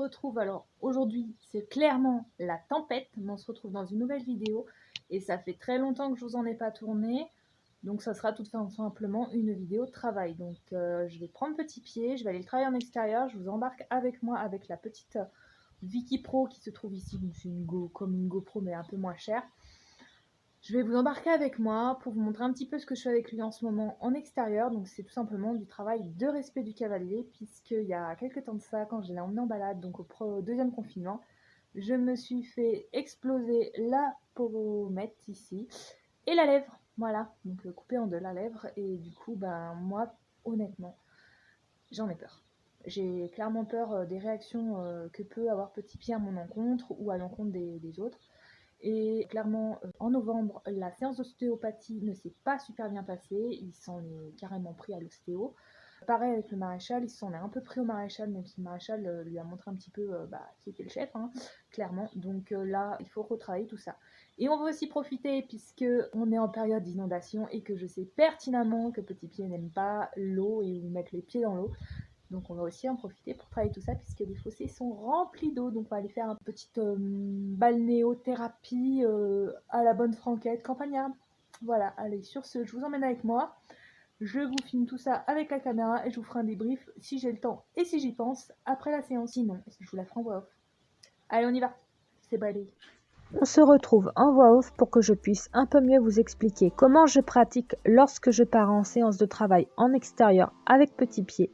retrouve, alors aujourd'hui c'est clairement la tempête, mais on se retrouve dans une nouvelle vidéo et ça fait très longtemps que je vous en ai pas tourné, donc ça sera tout simplement une vidéo de travail. Donc je vais prendre Petit Pied, je vais aller le travailler en extérieur, je vous embarque avec moi avec la petite Viki Pro qui se trouve ici, donc c'est comme une GoPro mais un peu moins chère. Je vais vous embarquer avec moi pour vous montrer un petit peu ce que je fais avec lui en ce moment en extérieur. Donc c'est tout simplement du travail de respect du cavalier, puisqu'il y a quelques temps de ça, quand je l'ai emmené en balade, donc au deuxième confinement, je me suis fait exploser la pommette ici et la lèvre. Voilà, donc coupé en deux la lèvre. Et du coup, moi, honnêtement, j'en ai peur. J'ai clairement peur des réactions que peut avoir Petit Pied à mon encontre ou à l'encontre des autres. Et clairement, en novembre, la séance d'ostéopathie ne s'est pas super bien passée. Il s'en est carrément pris à l'ostéo. Pareil avec le maréchal, il s'en est un peu pris au maréchal, même si le maréchal lui a montré un petit peu qui était le chef, hein, clairement. Donc là, il faut retravailler tout ça. Et on va aussi profiter, puisque on est en période d'inondation et que je sais pertinemment que Petit Pied n'aime pas l'eau et où mettre les pieds dans l'eau. Donc on va aussi en profiter pour travailler tout ça, puisque les fossés sont remplis d'eau. Donc on va aller faire une petite balnéothérapie à la bonne franquette campagnarde. Voilà, allez, sur ce, je vous emmène avec moi. Je vous filme tout ça avec la caméra et je vous ferai un débrief si j'ai le temps et si j'y pense après la séance. Sinon, je vous la ferai en voix off. Allez, on y va. C'est balai. On se retrouve en voix off pour que je puisse un peu mieux vous expliquer comment je pratique lorsque je pars en séance de travail en extérieur avec Petit Pied.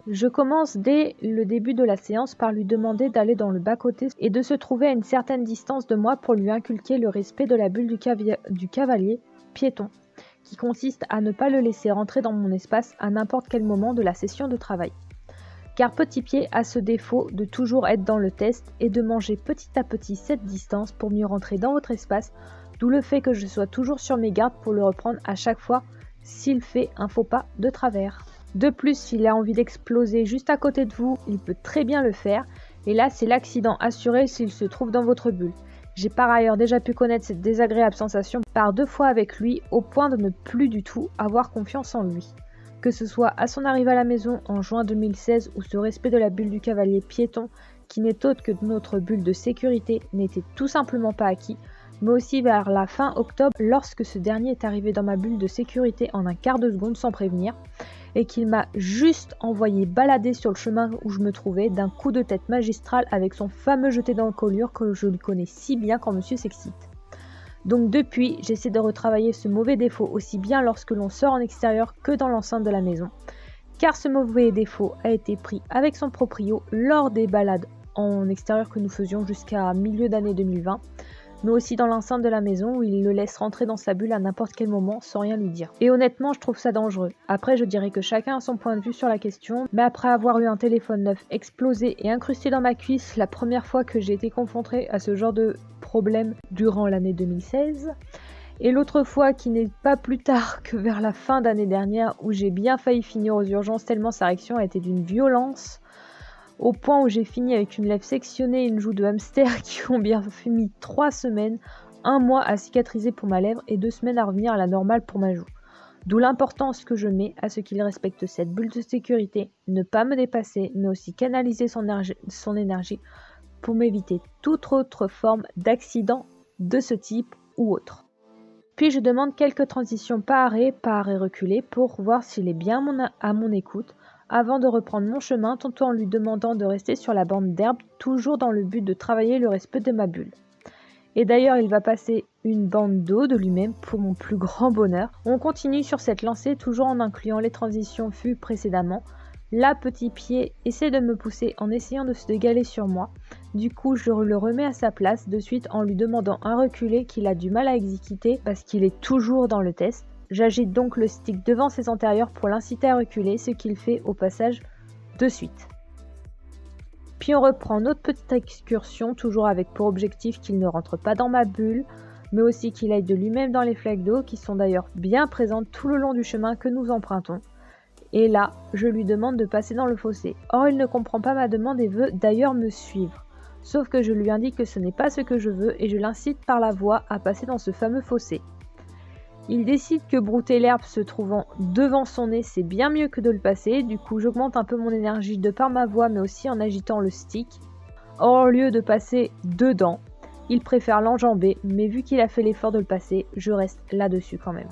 Je commence dès le début de la séance par lui demander d'aller dans le bas-côté et de se trouver à une certaine distance de moi pour lui inculquer le respect de la bulle du cavalier piéton, qui consiste à ne pas le laisser rentrer dans mon espace à n'importe quel moment de la session de travail. Car Petit Pied a ce défaut de toujours être dans le test et de manger petit à petit cette distance pour mieux rentrer dans votre espace, d'où le fait que je sois toujours sur mes gardes pour le reprendre à chaque fois s'il fait un faux pas de travers. De plus, s'il a envie d'exploser juste à côté de vous, il peut très bien le faire, et là c'est l'accident assuré s'il se trouve dans votre bulle. J'ai par ailleurs déjà pu connaître cette désagréable sensation par 2 fois avec lui, au point de ne plus du tout avoir confiance en lui. Que ce soit à son arrivée à la maison en juin 2016 ou ce respect de la bulle du cavalier piéton, qui n'est autre que notre bulle de sécurité, n'était tout simplement pas acquis, mais aussi vers la fin octobre lorsque ce dernier est arrivé dans ma bulle de sécurité en un quart de seconde sans prévenir, et qu'il m'a juste envoyé balader sur le chemin où je me trouvais d'un coup de tête magistral avec son fameux jeté dans le colure que je lui connais si bien quand monsieur s'excite. Donc depuis, j'essaie de retravailler ce mauvais défaut aussi bien lorsque l'on sort en extérieur que dans l'enceinte de la maison, car ce mauvais défaut a été pris avec son proprio lors des balades en extérieur que nous faisions jusqu'à milieu d'année 2020, mais aussi dans l'enceinte de la maison où il le laisse rentrer dans sa bulle à n'importe quel moment sans rien lui dire. Et honnêtement, je trouve ça dangereux. Après, je dirais que chacun a son point de vue sur la question, mais après avoir eu un téléphone neuf explosé et incrusté dans ma cuisse la première fois que j'ai été confrontée à ce genre de problème durant l'année 2016, et l'autre fois qui n'est pas plus tard que vers la fin d'année dernière où j'ai bien failli finir aux urgences tellement sa réaction a été d'une violence, au point où j'ai fini avec une lèvre sectionnée et une joue de hamster qui ont bien mis 3 semaines, 1 mois à cicatriser pour ma lèvre et 2 semaines à revenir à la normale pour ma joue. D'où l'importance que je mets à ce qu'il respecte cette bulle de sécurité, ne pas me dépasser, mais aussi canaliser son énergie pour m'éviter toute autre forme d'accident de ce type ou autre. Puis je demande quelques transitions pas arrêt reculé pour voir s'il est bien à mon écoute, avant de reprendre mon chemin, tantôt en lui demandant de rester sur la bande d'herbe, toujours dans le but de travailler le respect de ma bulle. Et d'ailleurs, il va passer une bande d'eau de lui-même pour mon plus grand bonheur. On continue sur cette lancée, toujours en incluant les transitions vues précédemment. Là, Petit Pied essaie de me pousser en essayant de se dégaler sur moi. Du coup, je le remets à sa place de suite en lui demandant un reculé qu'il a du mal à exécuter parce qu'il est toujours dans le test. J'agite donc le stick devant ses antérieurs pour l'inciter à reculer, ce qu'il fait au passage de suite. Puis on reprend notre petite excursion, toujours avec pour objectif qu'il ne rentre pas dans ma bulle, mais aussi qu'il aille de lui-même dans les flaques d'eau, qui sont d'ailleurs bien présentes tout le long du chemin que nous empruntons. Et là, je lui demande de passer dans le fossé. Or, il ne comprend pas ma demande et veut d'ailleurs me suivre. Sauf que je lui indique que ce n'est pas ce que je veux et je l'incite par la voix à passer dans ce fameux fossé. Il décide que brouter l'herbe se trouvant devant son nez, c'est bien mieux que de le passer. Du coup, j'augmente un peu mon énergie de par ma voix, mais aussi en agitant le stick. Or, au lieu de passer dedans, il préfère l'enjamber, mais vu qu'il a fait l'effort de le passer, je reste là-dessus quand même.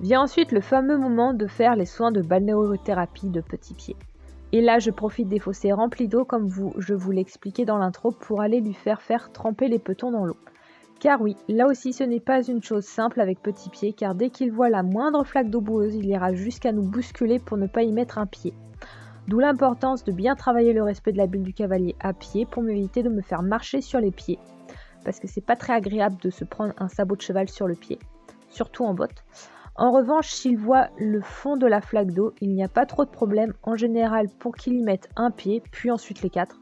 Vient ensuite le fameux moment de faire les soins de balnéothérapie de Petit Pied. Et là, je profite des fossés remplis d'eau comme je vous l'ai expliqué dans l'intro pour aller lui faire tremper les petons dans l'eau. Car oui, là aussi ce n'est pas une chose simple avec Petit Pied, car dès qu'il voit la moindre flaque d'eau boueuse, il ira jusqu'à nous bousculer pour ne pas y mettre un pied. D'où l'importance de bien travailler le respect de la bulle du cavalier à pied pour m'éviter de me faire marcher sur les pieds. Parce que c'est pas très agréable de se prendre un sabot de cheval sur le pied, surtout en botte. En revanche, s'il voit le fond de la flaque d'eau, il n'y a pas trop de problème en général pour qu'il y mette un pied, puis ensuite les 4.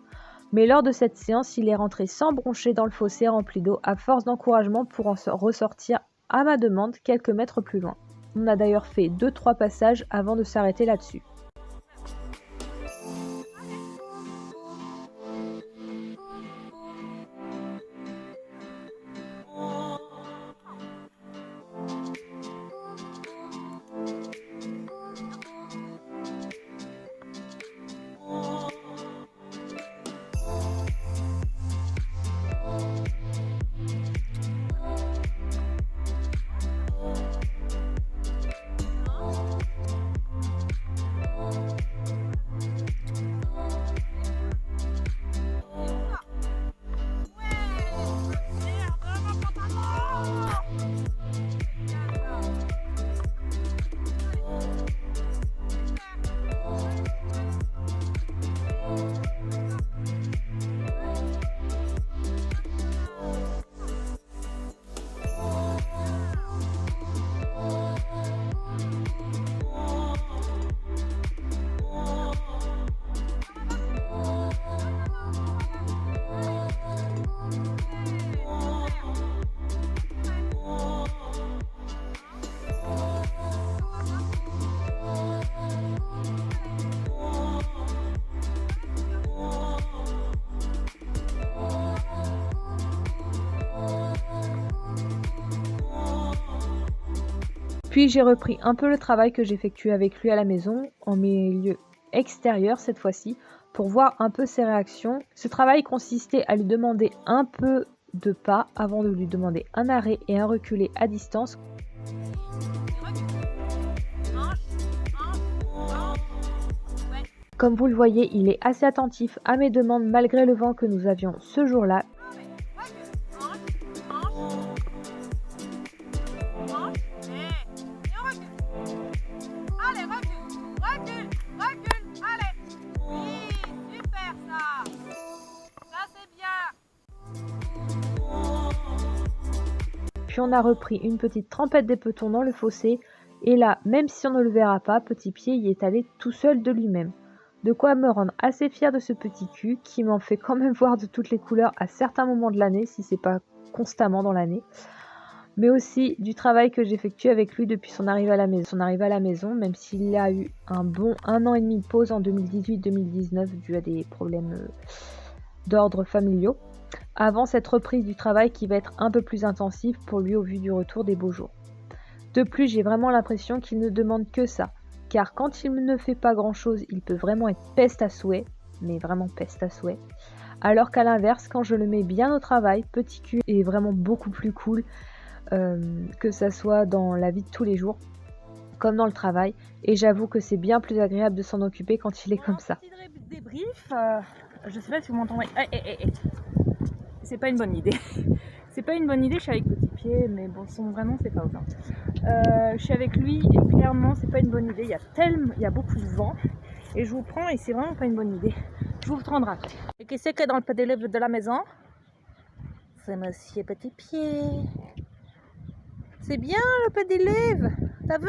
Mais lors de cette séance, il est rentré sans broncher dans le fossé rempli d'eau à force d'encouragement pour en ressortir à ma demande quelques mètres plus loin. On a d'ailleurs fait 2-3 passages avant de s'arrêter là-dessus. Puis j'ai repris un peu le travail que j'effectue avec lui à la maison, en milieu extérieur cette fois-ci, pour voir un peu ses réactions. Ce travail consistait à lui demander un peu de pas avant de lui demander un arrêt et un reculé à distance. Comme vous le voyez, il est assez attentif à mes demandes malgré le vent que nous avions ce jour-là. Puis on a repris une petite trempette des petons dans le fossé, et là, même si on ne le verra pas, Petit Pied y est allé tout seul de lui-même. De quoi me rendre assez fière de ce petit cul, qui m'en fait quand même voir de toutes les couleurs à certains moments de l'année, si c'est pas constamment dans l'année. Mais aussi du travail que j'effectue avec lui depuis son arrivée à la maison, même s'il a eu un bon 1 an et demi de pause en 2018-2019 dû à des problèmes d'ordre familiaux. Avant cette reprise du travail qui va être un peu plus intensive pour lui au vu du retour des beaux jours. De plus, j'ai vraiment l'impression qu'il ne demande que ça, car quand il ne fait pas grand chose, il peut vraiment être peste à souhait, mais vraiment peste à souhait. Alors qu'à l'inverse, quand je le mets bien au travail, Petit cul est vraiment beaucoup plus cool, que ça soit dans la vie de tous les jours, comme dans le travail, et j'avoue que c'est bien plus agréable de s'en occuper quand il est comme ça. Petit débrief, je sais pas si vous m'entendez. C'est pas une bonne idée. C'est pas une bonne idée, je suis avec Petit Pied, mais bon, vraiment, c'est pas autant. Je suis avec lui et clairement, c'est pas une bonne idée. Il y a beaucoup de vent et je vous prends et c'est vraiment pas une bonne idée. Je vous prendrai après. Et qui c'est qui est dans le petit livre de la maison? C'est Monsieur Petit Pied. C'est bien le petit livre. T'as vu?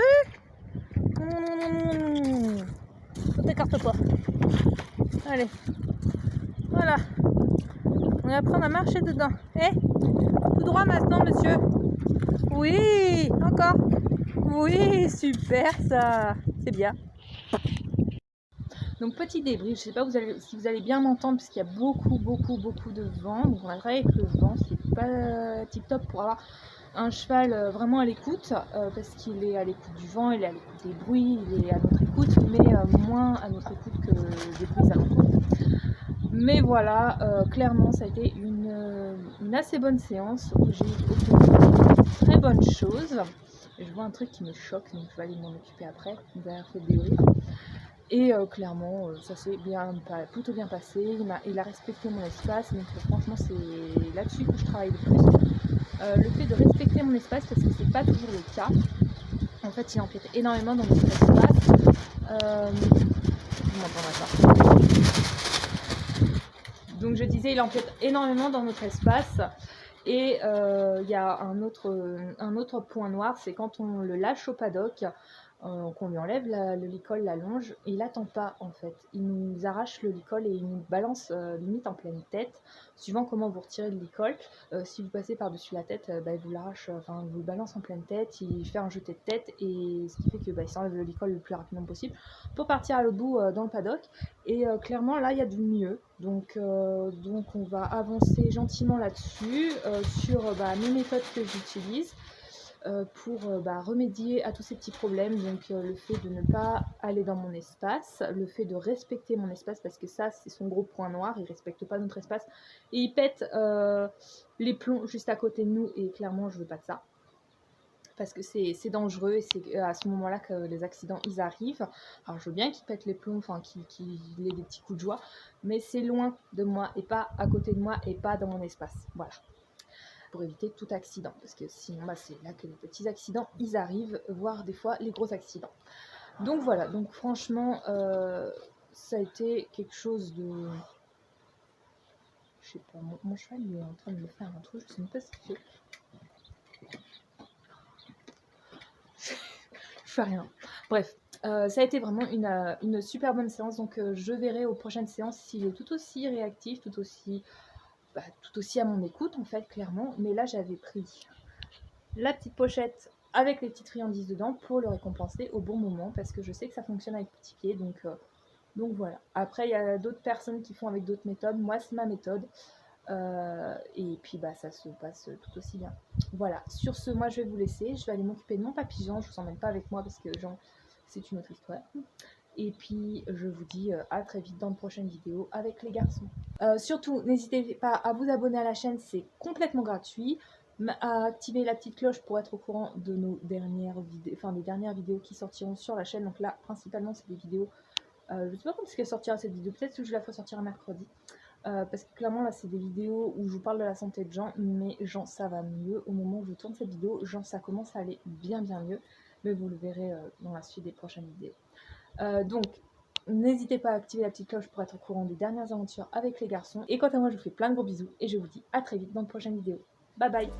Ne t'écarte pas. Allez. Voilà. On va apprendre à marcher dedans. Tout droit maintenant, monsieur. Oui, encore. Oui, super ça. C'est bien. Donc petit débrief, je sais pas si vous allez bien m'entendre parce qu'il y a beaucoup de vent. Donc on va travailler avec le vent, c'est pas tip top pour avoir un cheval vraiment à l'écoute, parce qu'il est à l'écoute du vent, il est à l'écoute des bruits, il est à notre écoute, mais moins à notre écoute que des bruits alentours. Mais voilà, clairement ça a été une assez bonne séance où j'ai obtenu de très bonnes choses. Je vois un truc qui me choque, donc je vais aller m'en occuper après, derrière cette débrief. Et clairement, ça s'est plutôt bien passé. Il a respecté mon espace, donc franchement, c'est là-dessus que je travaille le plus. Le fait de respecter mon espace, parce que c'est pas toujours le cas. En fait, il empiète énormément dans notre espace. Vous m'entendrez pas. Donc je disais, il empiète énormément dans notre espace. Et il y a un autre point noir, c'est quand on le lâche au paddock, qu'on lui enlève le licol, la longe, et il attend pas en fait. Il nous arrache le licol et il nous balance limite en pleine tête, suivant comment vous retirez le licol. Si vous passez par-dessus la tête, il vous l'arrache, il vous le balance en pleine tête, il fait un jeté de tête, et ce qui fait que il s'enlève le licol le plus rapidement possible pour partir à l'autre bout dans le paddock. Et clairement là il y a du mieux. Donc on va avancer gentiment là-dessus, sur mes méthodes que j'utilise pour remédier à tous ces petits problèmes. Donc le fait de ne pas aller dans mon espace, le fait de respecter mon espace, parce que ça c'est son gros point noir, il respecte pas notre espace et il pète les plombs juste à côté de nous, et clairement je veux pas de ça. Parce que c'est dangereux, et c'est à ce moment-là que les accidents ils arrivent. Alors je veux bien qu'ils pètent les plombs, qu'il ait des petits coups de joie, mais c'est loin de moi et pas à côté de moi et pas dans mon espace. Voilà. Pour éviter tout accident, parce que sinon c'est là que les petits accidents ils arrivent, voire des fois les gros accidents. Donc voilà, donc franchement ça a été quelque chose de... Je sais pas, mon cheval il est en train de me faire un truc, je sais même pas ce qu'il fait. Je fais rien. Bref, ça a été vraiment une super bonne séance, donc je verrai aux prochaines séances s'il est tout aussi réactif, tout aussi à mon écoute en fait, clairement. Mais là j'avais pris la petite pochette avec les petites friandises dedans pour le récompenser au bon moment, parce que je sais que ça fonctionne avec Petit Pied, donc voilà. Après il y a d'autres personnes qui font avec d'autres méthodes, moi c'est ma méthode. Et puis ça se passe tout aussi bien. Voilà, sur ce, moi je vais vous laisser, je vais aller m'occuper de mon papillon, je vous emmène pas avec moi parce que c'est une autre histoire. Et puis je vous dis à très vite dans de prochaines vidéos avec les garçons. Surtout, n'hésitez pas à vous abonner à la chaîne, c'est complètement gratuit. À activer la petite cloche pour être au courant de nos dernières vidéos, des dernières vidéos qui sortiront sur la chaîne. Donc là, principalement, c'est des vidéos. Je ne sais pas quand est-ce qu'elle sortira cette vidéo, peut-être que je la ferai sortir un mercredi. Parce que clairement là c'est des vidéos où je vous parle de la santé de Jean, mais Jean ça va mieux. Au moment où je tourne cette vidéo, Jean ça commence à aller bien mieux, mais vous le verrez dans la suite des prochaines vidéos. Donc n'hésitez pas à activer la petite cloche pour être au courant des dernières aventures avec les garçons. Et quant à moi je vous fais plein de gros bisous et je vous dis à très vite dans de prochaines vidéos. Bye bye.